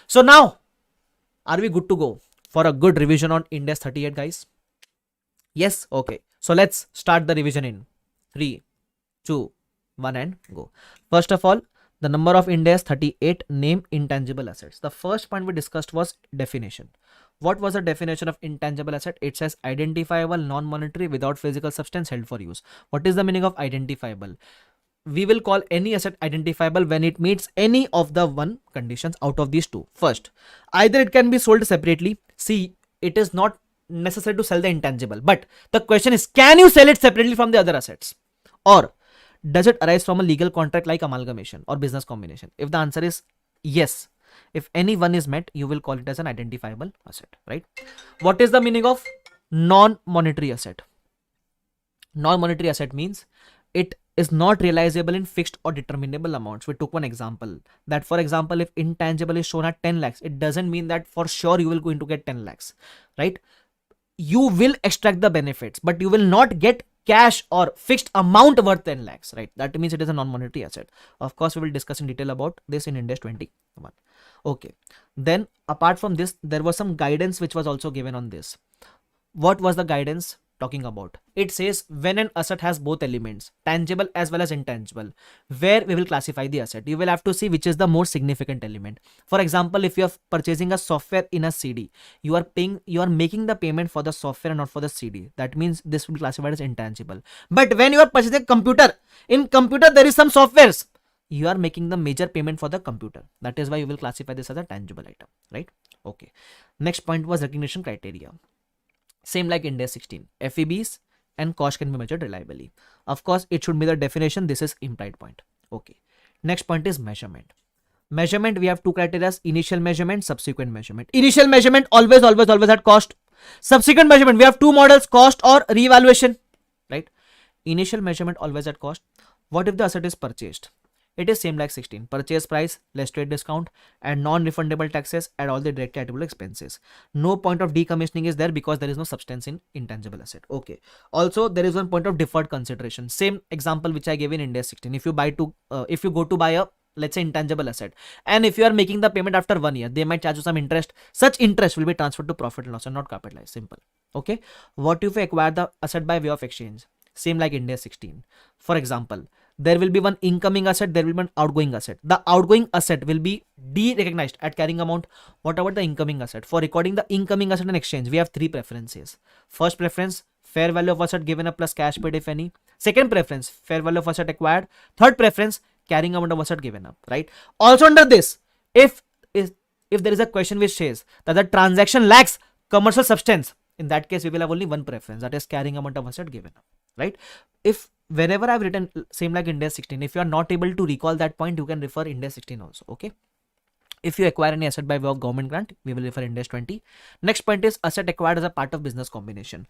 So now, are we good to go for a good revision on Ind AS 38, guys? Yes? Okay. So let's start the revision in 3, 2, 1 and go. First of all, the number of Ind AS 38, name intangible assets. The first point we discussed was definition. What was the definition of intangible asset? It says identifiable, non-monetary, without physical substance, held for use. What is the meaning of identifiable? We will call any asset identifiable when it meets any of the one conditions out of these two. First, either it can be sold separately. See, it is not necessary to sell the intangible, but the question is, can you sell it separately from the other assets? Or does it arise from a legal contract like amalgamation or business combination? If the answer is yes, if any one is met, you will call it as an identifiable asset, right? What is the meaning of non-monetary asset? Non-monetary asset means it is not realizable in fixed or determinable amounts. We took one example that, for example, if intangible is shown at 10 lakhs, it doesn't mean that for sure you will going to get 10 lakhs, right? You will extract the benefits, but you will not get cash or fixed amount worth 10 lakhs, right? That means it is a non-monetary asset. Of course, we will discuss in detail about this in Ind AS 21. Okay. Then apart from this, there was some guidance which was also given on this. What was the guidance talking about? It says when an asset has both elements, tangible as well as intangible, where we will classify the asset. You will have to see which is the more significant element. For example, if you are purchasing a software in a CD, you are making the payment for the software and not for the CD. That means this will be classified as intangible. But when you are purchasing a computer, in computer there is some softwares. You are making the major payment for the computer. That is why you will classify this as a tangible item, right? Okay. Next point was recognition criteria. Same like Ind AS 16, FEBs and cost can be measured reliably. Of course, it should be the definition. This is implied point. Okay. Next point is measurement. Measurement, we have two criteria: initial measurement, subsequent measurement. Initial measurement always at cost. Subsequent measurement, we have two models: cost or reevaluation, right? Initial measurement always at cost. What if the asset is purchased? It is same like 16. Purchase price, less trade discount, and non-refundable taxes, add all the direct attributable expenses. No point of decommissioning is there because there is no substance in intangible asset. Okay. Also, there is one point of deferred consideration. Same example which I gave in Ind AS 16. If you go to buy a, let's say, intangible asset, and if you are making the payment after 1 year, they might charge you some interest. Such interest will be transferred to profit and loss and not capitalized. Simple. Okay. What if you acquire the asset by way of exchange? Same like Ind AS 16. For example, there will be one incoming asset, there will be an outgoing asset. The outgoing asset will be de-recognized at carrying amount. What about the incoming asset? For recording the incoming asset in exchange, we have three preferences. First preference, fair value of asset given up plus cash paid if any. Second preference, fair value of asset acquired. Third preference, carrying amount of asset given up, right? Also under this, if there is a question which says that the transaction lacks commercial substance, in that case we will have only one preference, that is carrying amount of asset given up, right? If whenever I've written same like Ind AS 16, if you are not able to recall that point, you can refer Ind AS 16 also. Okay. If you acquire any asset by way of government grant, we will refer Ind AS 20. Next point is asset acquired as a part of business combination.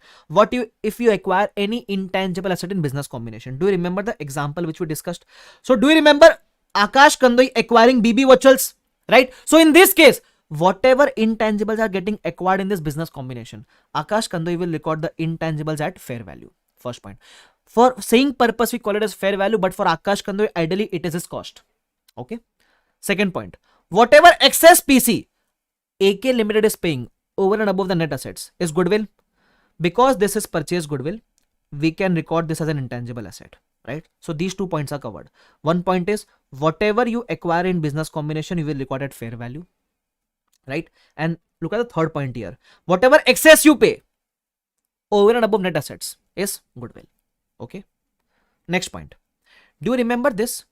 If you acquire any intangible asset in business combination? Do you remember the example which we discussed? So do you remember Aakash Kandoi acquiring BB virtuals, right? So in this case, whatever intangibles are getting acquired in this business combination, Aakash Kandoi will record the intangibles at fair value. First point. For saying purpose, we call it as fair value, but for Aakash Kandoi, ideally it is his cost. Okay. Second point. Whatever excess PC AK Limited is paying over and above the net assets is goodwill. Because this is purchased goodwill, we can record this as an intangible asset, right? So these 2 points are covered. One point is whatever you acquire in business combination, you will record at fair value, right? And look at the third point here. Whatever excess you pay over and above net assets is goodwill. Okay. Next point. Do you remember this?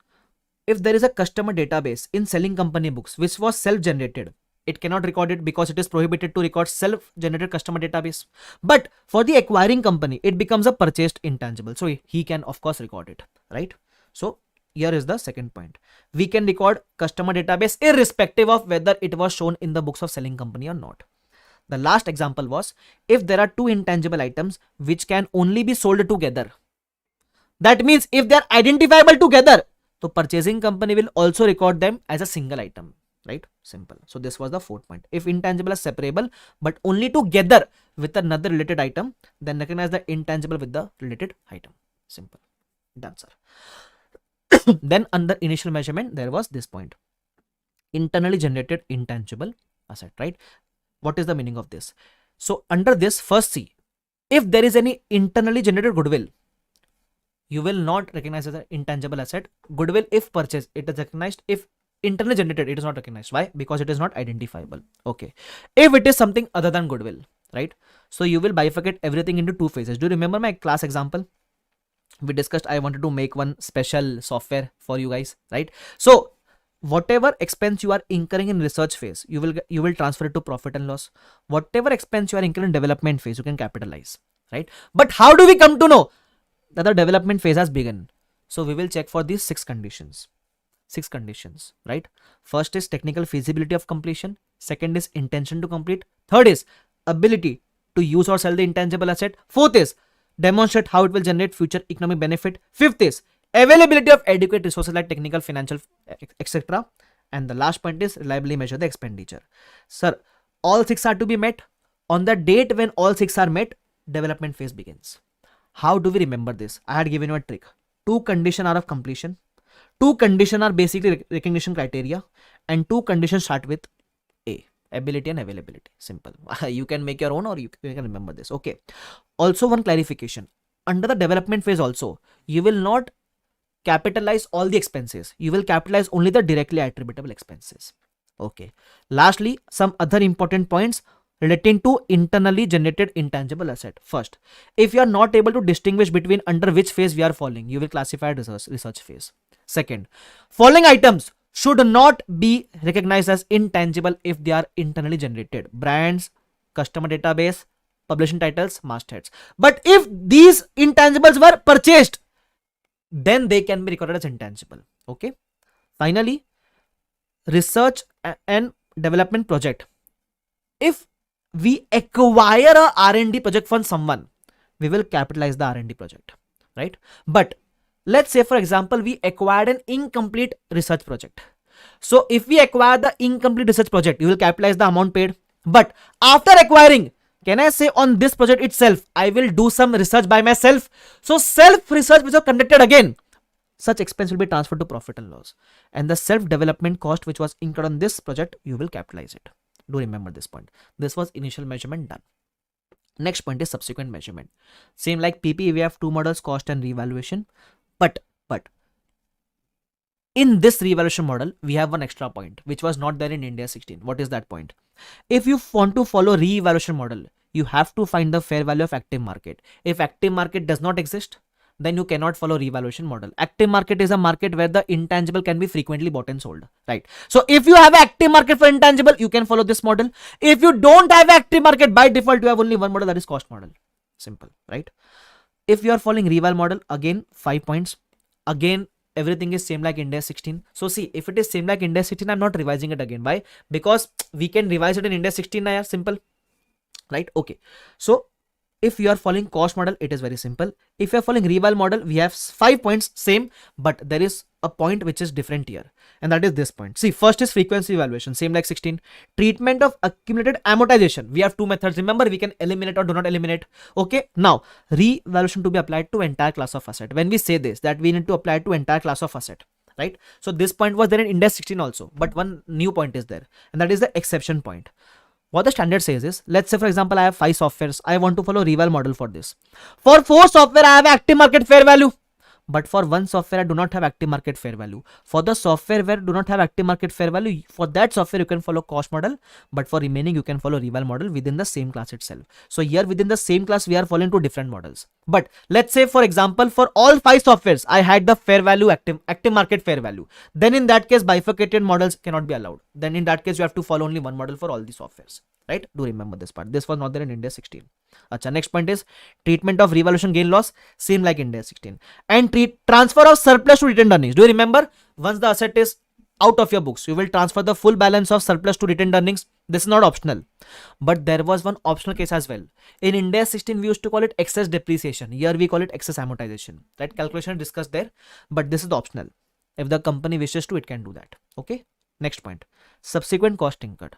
If there is a customer database in selling company books which was self-generated, it cannot record it because it is prohibited to record self-generated customer database. But for the acquiring company, it becomes a purchased intangible. So he can of course record it, right? So here is the second point. We can record customer database irrespective of whether it was shown in the books of selling company or not. The last example was if there are two intangible items which can only be sold together. That means if they are identifiable together, so purchasing company will also record them as a single item, right? Simple. So this was the fourth point. If intangible is separable but only together with another related item, then recognize the intangible with the related item. Simple. Done, sir. Then under initial measurement, there was this point. internally generated intangible asset, right? What is the meaning of this? So under this, first see, if there is any internally generated goodwill, you will not recognize as an intangible asset. Goodwill, if purchased, it is recognized. If internally generated, it is not recognized. Why? Because it is not identifiable. Okay. If it is something other than goodwill, right? So you will bifurcate everything into two phases. Do you remember my class example? We discussed I wanted to make one special software for you guys, right? So whatever expense you are incurring in research phase, you will transfer it to profit and loss. Whatever expense you are incurring in development phase, you can capitalize, right? But how do we come to know that the development phase has begun? So we will check for these six conditions, right? First is technical feasibility of completion. Second is intention to complete. Third is ability to use or sell the intangible asset. Fourth is demonstrate how it will generate future economic benefit. Fifth is availability of adequate resources like technical, financial, etc. And the last point is reliably measure the expenditure. Sir, all six are to be met. On the date when all six are met, development phase begins. How do we remember this? I had given you a trick. Two conditions are of completion. Two conditions are basically recognition criteria, and two conditions start with A, ability and availability. Simple. You can make your own, or you can remember this. Okay. Also, one clarification. Under the development phase also, you will not capitalize all the expenses. You will capitalize only the directly attributable expenses. Okay. Lastly, some other important points relating to internally generated intangible asset. First, if you are not able to distinguish between under which phase we are falling, you will classify research phase. Second, following items should not be recognized as intangible if they are internally generated: brands, customer database, publishing titles, mastheads. But if these intangibles were purchased, then they can be recorded as intangible. Okay. Finally, research and development project. If we acquire a R&D project from someone, we will capitalize the R&D project, right? But let's say, for example, we acquired an incomplete research project. So if we acquire the incomplete research project, you will capitalize the amount paid. But after acquiring, can I say on this project itself, I will do some research by myself? So self research which was conducted again, such expense will be transferred to profit and loss. And the self development cost which was incurred on this project, you will capitalize it. Do remember this point. This was initial measurement done. Next point is subsequent measurement. Same like PP, we have two models, cost and revaluation. But in this revaluation model, we have one extra point which was not there in India 16. What is that point? If you want to follow revaluation model, you have to find the fair value of active market. If active market does not exist, then you cannot follow revaluation model. Active market is a market where the intangible can be frequently bought and sold, right? So if you have active market for intangible, you can follow this model. If you don't have active market, by default you have only one model, that is cost model. Simple, right? If you are following reval model, again 5 points. Again, everything is same like India 16. So see, if it is same like India 16, I'm not revising it again. Why? Because we can revise it in India 16 now. Simple, right? Okay. So if you are following cost model, it is very simple. If you are following reval model, we have 5 points same, but there is a point which is different here, and that is this point. See, first is frequency evaluation, same like 16. Treatment of accumulated amortization, we have two methods. Remember, we can eliminate or do not eliminate. Okay. Now, revaluation to be applied to entire class of asset. When we say this, that we need to apply it to entire class of asset, right? So this point was there in Index 16 also, but one new point is there, and that is the exception point. What the standard says is, let's say for example, I have 5 softwares. I want to follow reval model for this. For 4 software, I have active market fair value. But for one software, I do not have active market fair value. For the software where do not have active market fair value, for that software, you can follow cost model. But for remaining, you can follow reval model within the same class itself. So here within the same class, we are following two different models. But let's say for example, for all 5 softwares, I had the fair value, active market fair value. Then in that case, bifurcated models cannot be allowed. Then in that case, you have to follow only one model for all the softwares. Right? Do remember this part. This was not there in India 16. Achha, next point is treatment of revaluation gain loss, same like India 16. And transfer of surplus to retained earnings. Do you remember? Once the asset is out of your books, you will transfer the full balance of surplus to retained earnings. This is not optional. But there was one optional case as well. In India 16, we used to call it excess depreciation. Here we call it excess amortization. That calculation discussed there. But this is the optional. If the company wishes to, it can do that. Okay. Next point. Subsequent cost incurred.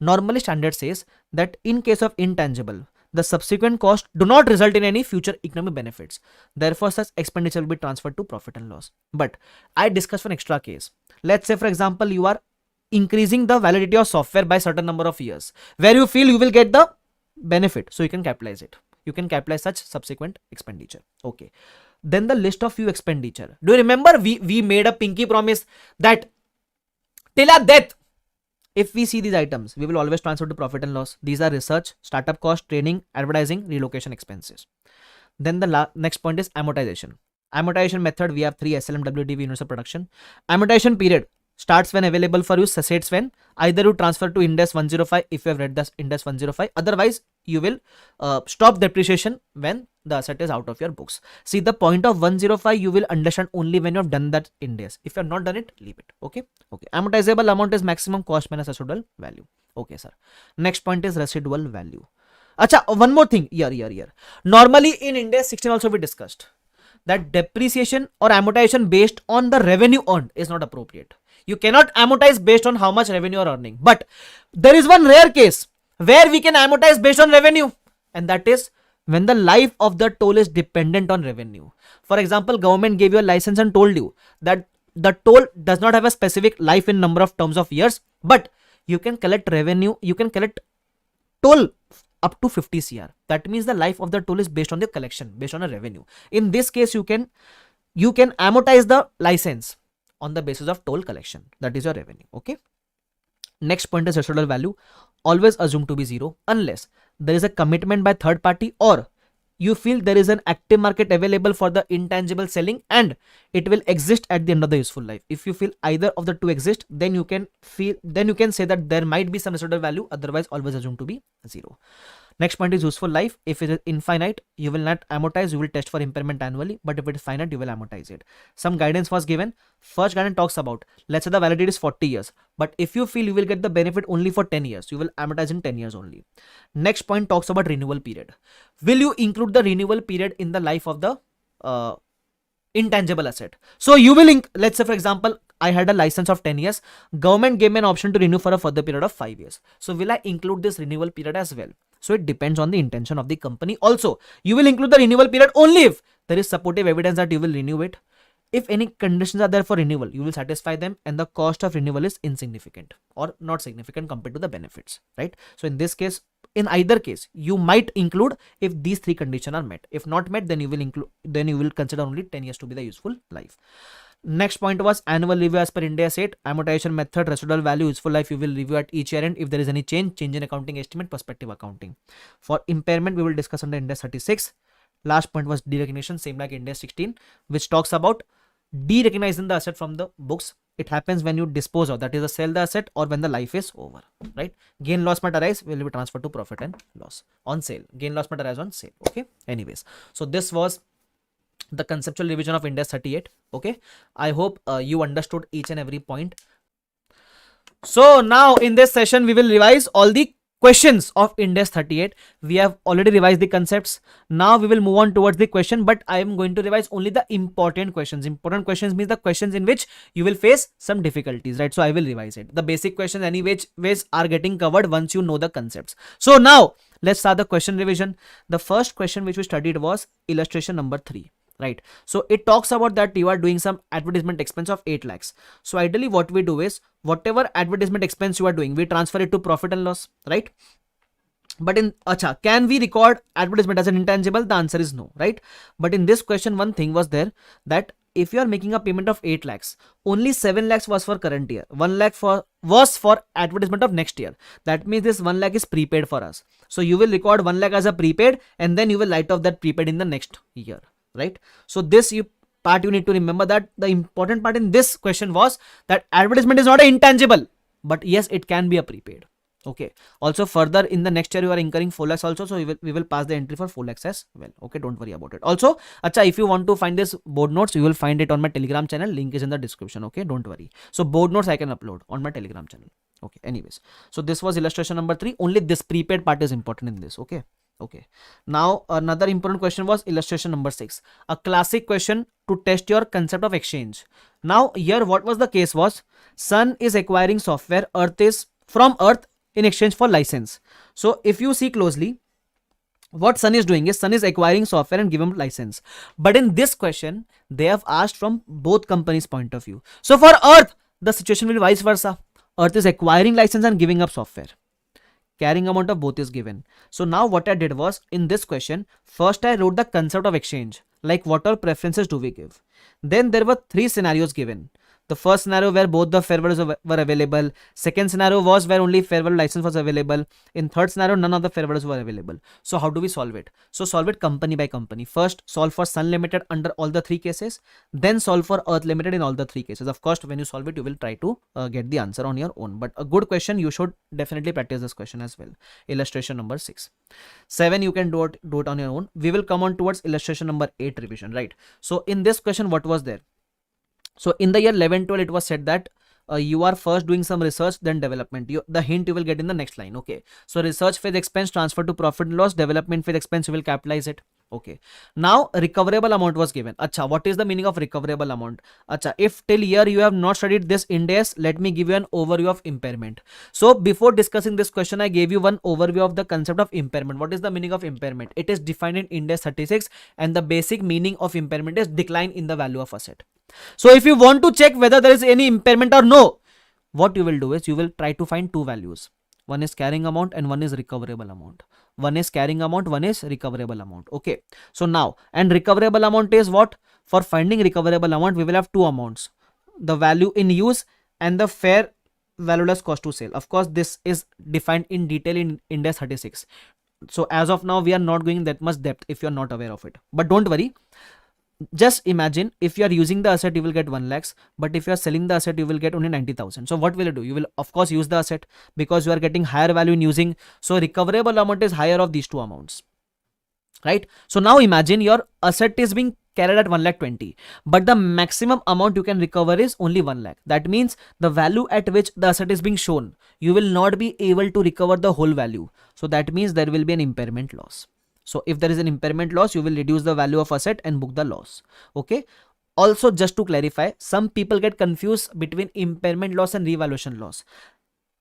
Normally standard says that in case of intangible, the subsequent cost do not result in any future economic benefits. Therefore, such expenditure will be transferred to profit and loss. But I discussed one extra case. Let's say, for example, you are increasing the validity of software by certain number of years, where you feel you will get the benefit, so you can capitalize it. You can capitalize such subsequent expenditure. Okay. Then the list of few expenditure. Do you remember we made a pinky promise that till our death, if we see these items, we will always transfer to profit and loss. These are research, startup cost, training, advertising, relocation expenses. Then the next point is amortization. Amortization method, we have 3: SLM, WDV, universal production. Amortization period starts when available for use, cessates when either you transfer to Ind AS 105 if you have read the Ind AS 105, otherwise you will stop depreciation when the asset is out of your books. See, the point of 105 you will understand only when you have done that Ind AS. If you have not done it, leave it. Okay. Amortizable amount is maximum cost minus residual value. Okay, sir. Next point is residual value. Acha, one more thing. Here. Normally in Ind AS 16 also we discussed that depreciation or amortization based on the revenue earned is not appropriate. You cannot amortize based on how much revenue you are earning. But there is one rare case where we can amortize based on revenue, and that is when the life of the toll is dependent on revenue. For example, government gave you a license and told you that the toll does not have a specific life in number of terms of years, but you can collect revenue, you can collect toll up to 50 CR. That means the life of the toll is based on the collection, based on a revenue. In this case, you can amortize the license on the basis of toll collection. That is your revenue. Okay. Next point is residual value. Always assume to be zero unless there is a commitment by third party or you feel there is an active market available for the intangible selling and it will exist at the end of the useful life. If you feel either of the two exist, then you can say that there might be some residual value. Otherwise, always assume to be zero. Next point is useful life. If it is infinite, you will not amortize, you will test for impairment annually. But if it is finite, you will amortize it. Some guidance was given. First guidance talks about, let's say the validity is 40 years. But if you feel you will get the benefit only for 10 years, you will amortize in 10 years only. Next point talks about renewal period. Will you include the renewal period in the life of the intangible asset? So you will, let's say for example, I had a license of 10 years. Government gave me an option to renew for a further period of 5 years. So will I include this renewal period as well? So it depends on the intention of the company. Also, you will include the renewal period only if there is supportive evidence that you will renew it. If any conditions are there for renewal, you will satisfy them and the cost of renewal is insignificant or not significant compared to the benefits, right? So in this case, in either case, you might include if these three conditions are met. If not met, then you will consider only 10 years to be the useful life. Next point was annual review as per Ind AS 8. Amortization method, residual value, useful life, you will review at each year end. If there is any change in accounting estimate, prospective accounting. For impairment, we will discuss under Ind AS 36. Last point was derecognition, same like Ind AS 16, which talks about derecognizing the asset from the books. It happens when you dispose of, that is, sell the asset or when the life is over, right? Gain loss might arise, will be transferred to profit and loss on sale. Gain loss might arise on sale. Okay. Anyways, so this was the conceptual revision of Ind AS 38. Okay, I hope you understood each and every point. So now in this session we will revise all the questions of Ind AS 38. We have already revised the concepts. Now we will move on towards the question, but I am going to revise only the important questions. Important questions means the questions in which you will face some difficulties, right? So I will revise it. The basic questions anyways are getting covered once you know the concepts. So now let's start the question revision. The first question which we studied was illustration number 3. Right, so it talks about that you are doing some advertisement expense of 8 lakhs. So ideally what we do is whatever advertisement expense you are doing, we transfer it to profit and loss, right? But in can we record advertisement as an intangible? The answer is no, right? But in this question, one thing was there that if you are making a payment of 8 lakhs, only 7 lakhs was for current year, 1 lakh was for advertisement of next year. That means this 1 lakh is prepaid for us. So you will record 1 lakh as a prepaid and then you will write off that prepaid in the next year. Right, so this part you need to remember that the important part in this question was that advertisement is not an intangible, but yes, it can be a prepaid. Okay, also further in the next year you are incurring 4 lakhs also, so we will pass the entry for 4 lakhs as well. Okay, don't worry about it. Also, if you want to find this board notes, you will find it on my Telegram channel. Link is in the description. Okay, don't worry. So board notes I can upload on my Telegram channel. Okay, anyways, so this was illustration number 3. Only this prepaid part is important in this. Okay, now another important question was illustration number 6, a classic question to test your concept of exchange. Now here what was the case was, Sun is acquiring software from Earth in exchange for license. So if you see closely, what Sun is doing is Sun is acquiring software and giving license. But in this question, they have asked from both companies' point of view. So for Earth, the situation will be vice versa. Earth is acquiring license and giving up software. Carrying amount of both is given. So now what I did was, in this question, first I wrote the concept of exchange, like what all preferences do we give. Then there were three scenarios given. The first scenario where both the fair values were available. Second scenario was where only fair value license was available. In third scenario, none of the fair values were available. So how do we solve it? So solve it company by company. First, solve for Sun Limited under all the three cases. Then solve for Earth Limited in all the three cases. Of course, when you solve it, you will try to get the answer on your own. But a good question, you should definitely practice this question as well. Illustration number 6. 7, you can do it on your own. We will come on towards illustration number 8 revision, right? So in this question, what was there? So in the year 11-12, it was said that you are first doing some research, then development. The hint you will get in the next line. Okay. So research phase expense transfer to profit and loss, development phase expense, you will capitalize it. Okay. Now recoverable amount was given. Acha, what is the meaning of recoverable amount? Acha, if till here you have not studied this Ind AS, let me give you an overview of impairment. So before discussing this question, I gave you one overview of the concept of impairment. What is the meaning of impairment? It is defined in Ind AS 36, and the basic meaning of impairment is decline in the value of asset. So if you want to check whether there is any impairment or no, what you will do is you will try to find two values. One is carrying amount and one is recoverable amount. One is carrying amount, one is recoverable amount. Okay. So now, and recoverable amount is what? For finding recoverable amount, we will have two amounts. The value in use and the fair value less cost to sale. Of course, this is defined in detail in Ind AS 36. So as of now, we are not going that much depth if you are not aware of it. But don't worry. Just imagine, if you are using the asset, you will get 1 lakhs, but if you are selling the asset, you will get only 90,000. So what will you do? You will of course use the asset because you are getting higher value in using. So recoverable amount is higher of these two amounts, right? So now imagine your asset is being carried at 1,20,000, but the maximum amount you can recover is only 1 lakh. That means the value at which the asset is being shown, you will not be able to recover the whole value. So that means there will be an impairment loss. So if there is an impairment loss, you will reduce the value of asset and book the loss. Okay. Also, just to clarify, some people get confused between impairment loss and revaluation loss.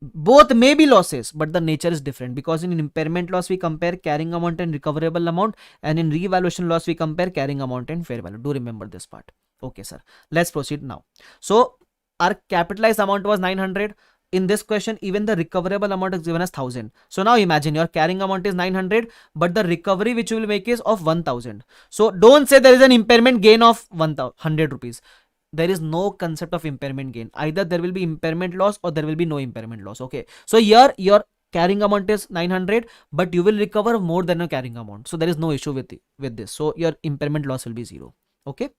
Both may be losses, but the nature is different, because in impairment loss we compare carrying amount and recoverable amount, and in revaluation loss we compare carrying amount and fair value. Do remember this part. Okay, sir. Let's proceed now. So our capitalized amount was 900. In this question, even the recoverable amount is given as 1000. So now imagine your carrying amount is 900, but the recovery which you will make is of 1000. So don't say there is an impairment gain of 100 rupees. There is no concept of impairment gain. Either there will be impairment loss or there will be no impairment loss. Okay. So here your carrying amount is 900, but you will recover more than a carrying amount. So there is no issue with this. So your impairment loss will be 0. Okay.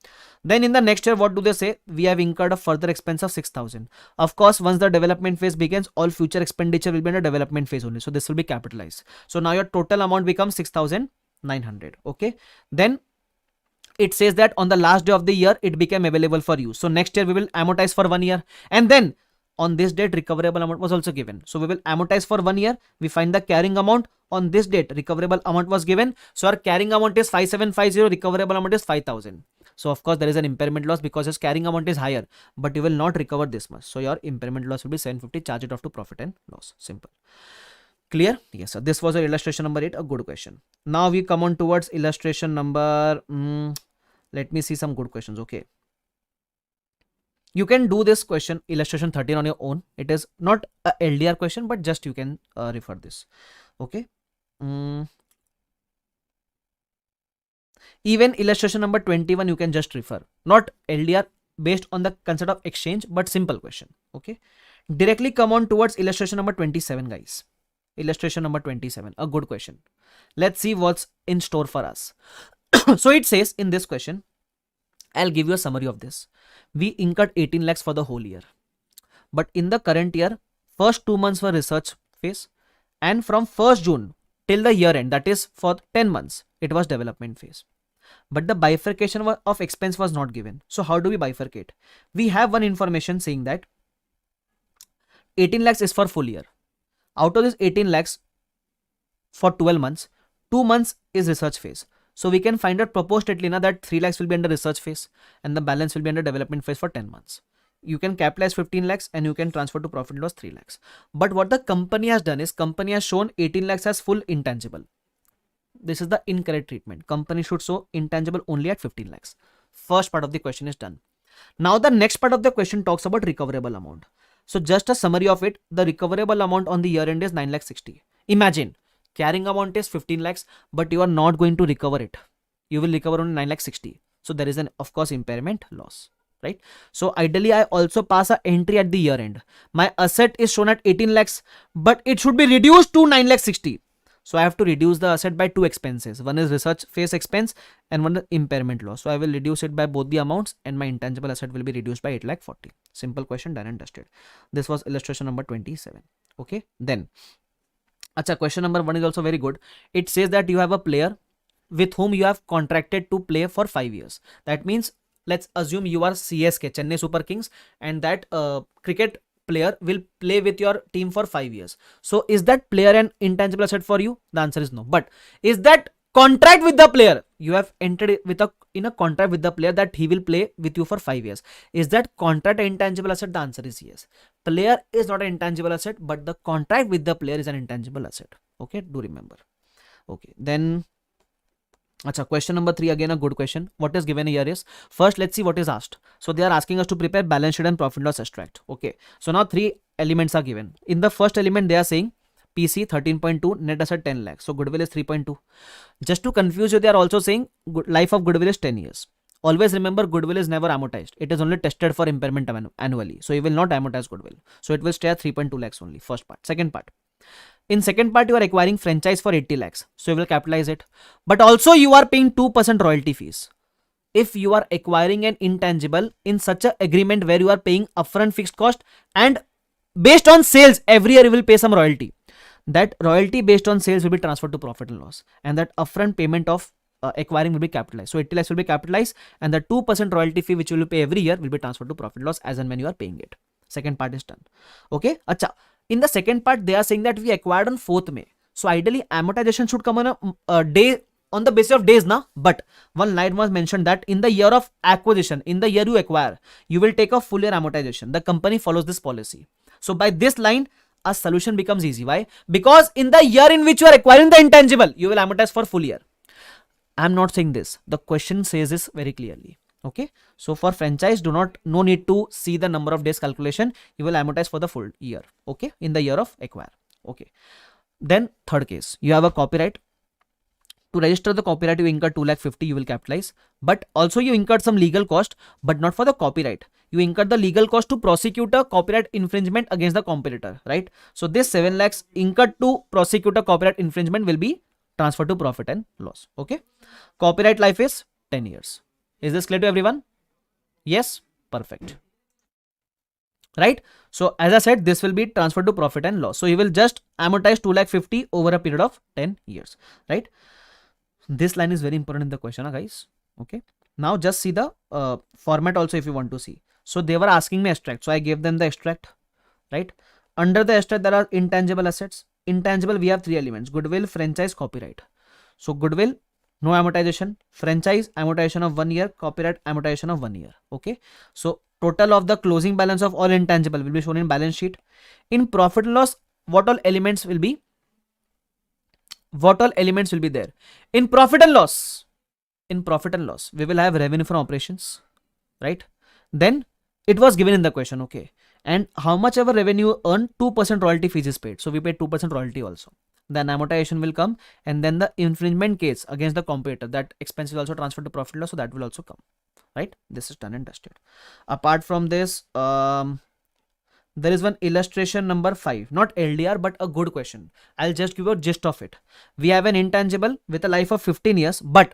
Then in the next year, what do they say? We have incurred a further expense of 6,000. Of course, once the development phase begins, all future expenditure will be in the development phase only. So this will be capitalized. So now your total amount becomes 6,900. Okay. Then it says that on the last day of the year, it became available for use. So next year we will amortize for 1 year. And then on this date, recoverable amount was also given. So we will amortize for 1 year. We find the carrying amount. On this date, recoverable amount was given. So our carrying amount is 5750, recoverable amount is 5,000. So of course there is an impairment loss because his carrying amount is higher, but you will not recover this much. So your impairment loss will be 750, charge it off to profit and loss. Simple. Clear? Yes, sir. This was our illustration number 8, a good question. Now we come on towards illustration number, let me see some good questions. Okay. You can do this question, illustration 13 on your own. It is not a LDR question, but just you can refer this. Okay. Even illustration number 21, you can just refer. Not LDR based on the concept of exchange, but simple question. Okay. Directly come on towards illustration number 27, guys. Illustration number 27, a good question. Let's see what's in store for us. So it says in this question, I'll give you a summary of this. We incurred 18 lakhs for the whole year. But in the current year, first 2 months were research phase, and from 1st June till the year end, that is for 10 months, it was development phase. But the bifurcation of expense was not given. So how do we bifurcate? We have one information saying that 18 lakhs is for full year. Out of this 18 lakhs for 12 months, 2 months is research phase. So we can find out proportionately now that 3 lakhs will be under research phase and the balance will be under development phase for 10 months. You can capitalize 15 lakhs and you can transfer to profit and loss 3 lakhs. But what the company has done is, company has shown 18 lakhs as full intangible. This is the incorrect treatment. Company should show intangible only at 15 lakhs. First part of the question is done. Now the next part of the question talks about recoverable amount. So just a summary of it, the recoverable amount on the year end is 9 lakh 60. Imagine carrying amount is 15 lakhs, but you are not going to recover it. You will recover only 9 lakh 60. So there is an, of course, impairment loss, right? So ideally, I also pass a entry at the year end. My asset is shown at 18 lakhs, but it should be reduced to 9 lakh 60. So I have to reduce the asset by two expenses. One is research phase expense and one is impairment loss. So I will reduce it by both the amounts and my intangible asset will be reduced by 8 lakh 40. Simple question, done and dusted. This was illustration number 27. Okay. Then, question number 1 is also very good. It says that you have a player with whom you have contracted to play for 5 years. That means, let's assume you are CSK, Chennai Super Kings, and that cricket player will play with your team for 5 years. So is that player an intangible asset for you? The answer is no. But is that contract with the player? You have entered in a contract with the player that he will play with you for 5 years. Is that contract an intangible asset? The answer is yes. Player is not an intangible asset, but the contract with the player is an intangible asset. Okay, do remember. Okay, then question number 3, again a good question. What is given here is, first let's see what is asked. So they are asking us to prepare balance sheet and profit loss extract. Okay, so now 3 elements are given. In the first element they are saying PC 13.2, net asset 10 lakhs. So goodwill is 3.2. Just to confuse you, they are also saying life of goodwill is 10 years. Always remember, goodwill is never amortized. It is only tested for impairment annually. So you will not amortize goodwill. So it will stay at 3.2 lakhs only. First part. Second part. In second part, you are acquiring franchise for 80 lakhs. So you will capitalize it. But also you are paying 2% royalty fees. If you are acquiring an intangible in such an agreement where you are paying upfront fixed cost and based on sales, every year you will pay some royalty. That royalty based on sales will be transferred to profit and loss. And that upfront payment of acquiring will be capitalized. So 80 lakhs will be capitalized and the 2% royalty fee which you will pay every year will be transferred to profit and loss as and when you are paying it. Second part is done. Okay. In the second part, they are saying that we acquired on 4th May. So ideally, amortization should come on a day, on the basis of days, na? But one line was mentioned that in the year of acquisition, in the year you acquire, you will take a full year amortization. The company follows this policy. So by this line, a solution becomes easy. Why? Because in the year in which you are acquiring the intangible, you will amortize for full year. I am not saying this. The question says this very clearly. Okay, so for franchise, no need to see the number of days calculation. You will amortize for the full year. Okay, in the year of acquire. Okay, then third case, you have a copyright. To register the copyright, you incur 2 lakh 50. You will capitalize, but also you incurred some legal cost, but not for the copyright. You incurred the legal cost to prosecute a copyright infringement against the competitor, right? So this 7 lakhs incurred to prosecute a copyright infringement will be transferred to profit and loss. Okay, copyright life is 10 years. Is this clear to everyone? Yes? Perfect. Right? So as I said, this will be transferred to profit and loss. So you will just amortize 2 lakh 50 over a period of 10 years. Right? This line is very important in the question, guys. Okay. Now just see the format also if you want to see. So they were asking me extract. So I gave them the extract. Right? Under the extract, there are intangible assets. Intangible, we have 3 elements. Goodwill, franchise, copyright. So goodwill, no amortization. Franchise, amortization of 1 year. Copyright, amortization of 1 year. Okay. So total of the closing balance of all intangible will be shown in balance sheet. In profit and loss, what all elements will be? What all elements will be there? In profit and loss, we will have revenue from operations, right? Then it was given in the question, okay. And how much ever revenue earned, 2% royalty fees is paid. So we paid 2% royalty also. Then amortization will come, and then the infringement case against the competitor, that expense is also transferred to profit and loss, so that will also come, right? This is done and dusted. Apart from this, there is one illustration number 5, not LDR, but a good question. I'll just give you a gist of it. We have an intangible with a life of 15 years, but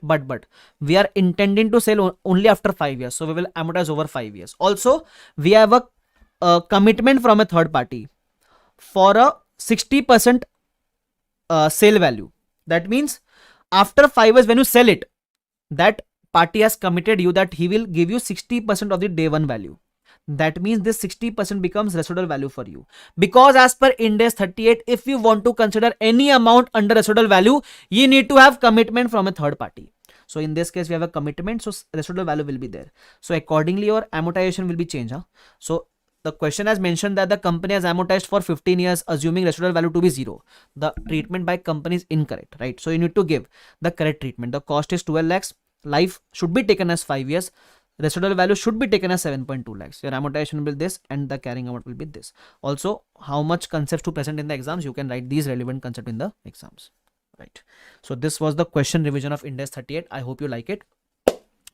we are intending to sell only after 5 years. So we will amortize over 5 years. Also, we have a commitment from a third party for a 60% sale value. That means after 5 years when you sell it, that party has committed you that he will give you 60% of the day one value. That means this 60% becomes residual value for you, because as per Ind AS 38, if you want to consider any amount under residual value, you need to have commitment from a third party. So in this case, we have a commitment, so residual value will be there. So accordingly, your amortization will be changed. So the question has mentioned that the company has amortized for 15 years, assuming residual value to be 0. The treatment by company is incorrect, right? So you need to give the correct treatment. The cost is 12 lakhs. Life should be taken as 5 years. residual value should be taken as 7.2 lakhs. Your amortization will be this and the carrying amount will be this. Also, how much concepts to present in the exams, you can write these relevant concepts in the exams, right? So this was the question revision of Ind AS 38. I hope you like it.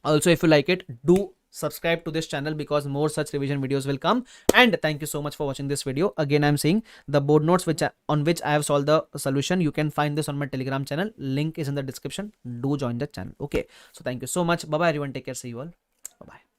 Also, if you like it, do subscribe to this channel because more such revision videos will come. And thank you so much for watching this video. Again, I'm saying the board notes on which I have solved the solution, you can find this on my Telegram channel. Link is in the description. Do join the channel. Okay, so thank you so much. Bye bye everyone. Take care. See you all. Bye bye.